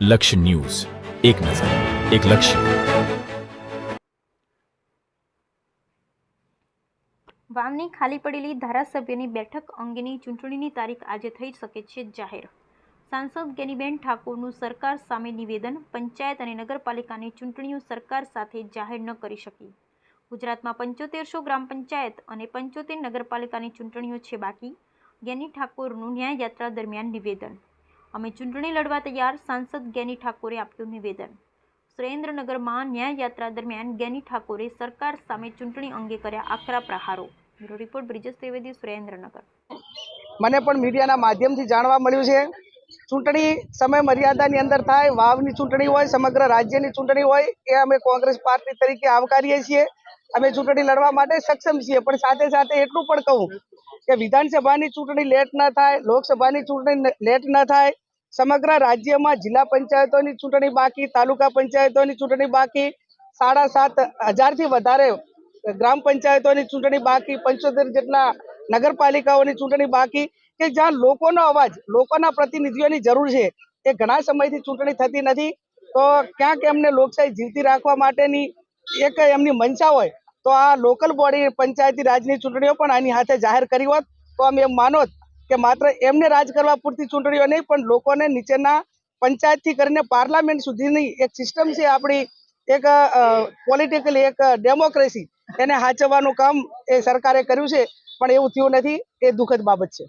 લક્ષ્ય ન્યૂઝ, એક નજર, એક લક્ષ્ય. વાવની ખાલી પડેલી ધારાસભ્યની બેઠક અંગેની ચૂંટણીની તારીખ આજે થઈ શકે છે જાહેર. સાંસદ ગેનીબેન ઠાકોરનું સરકાર સામે નિવેદન. પંચાયત અને નગરપાલિકાની ચૂંટણીઓ સરકાર સાથે જાહેર ન કરી શકી. ગુજરાતમાં 7500 ગ્રામ પંચાયત અને 75 નગરપાલિકાની ચૂંટણીઓ છે બાકી. ગેની ઠાકોરનું ન્યાયયાત્રા દરમિયાન નિવેદન. અમે ચૂંટણી લડવા તૈયાર, સાંસદ ગેની ઠાકોરે આપ્યું નિવેદન. સુરેન્દ્રનગરમાં ન્યાયયાત્રા દરમિયાન ગેની ઠાકોરે સરકાર સામે ચૂંટણી અંગે કર્યા આકરા પ્રહારો. Bureau report Brijesh Trivedi, Surendranagar. મને પણ મીડિયાના માધ્યમથી જાણવા મળ્યું છે ચૂંટણી સમય મર્યાદાની અંદર થાય. વાવની ચૂંટણી હોય, સમગ્ર રાજ્યની ચૂંટણી હોય, એ અમે કોંગ્રેસ પાર્ટી તરીકે આવકારીએ છીએ. અમે ચૂંટણી લડવા માટે સક્ષમ છીએ, પણ સાથે સાથે એટલું પણ કહું કે વિધાનસભાની ચૂંટણી લેટ ન થાય, લોકસભાની ચૂંટણી લેટ ન થાય. સમગ્ર રાજ્યમાં જિલ્લા પંચાયતોની ચૂંટણી બાકી, તાલુકા પંચાયતોની ચૂંટણી બાકી, 7,500થી વધારે ગ્રામ પંચાયતોની ચૂંટણી બાકી, 75 જેટલા નગરપાલિકાઓની ચૂંટણી બાકી, કે જ્યાં લોકોનો અવાજ, લોકોના પ્રતિનિધિઓની જરૂર છે. એ ઘણા સમયથી ચૂંટણી થતી નથી. તો ક્યાંક એમને લોકશાહી જીવતી રાખવા માટેની એક એમની મંશા હોય તો આ લોકલ બોડી પંચાયતી રાજની ચૂંટણીઓ પણ આની સાથે જાહેર કરી હોત તો અમે એમ માનોત કે માત્ર એમને રાજ કરવા પૂરતી ચૂંટણીઓ નહીં, પણ લોકોને નીચેના પંચાયતથી કરીને પાર્લામેન્ટ સુધીની એક સિસ્ટમ છે આપણી, એક પોલિટિકલી એક ડેમોક્રેસી, એને સાચવવાનું કામ એ સરકારે કર્યું છે. પણ એવું થયું નથી, એ દુઃખદ બાબત છે.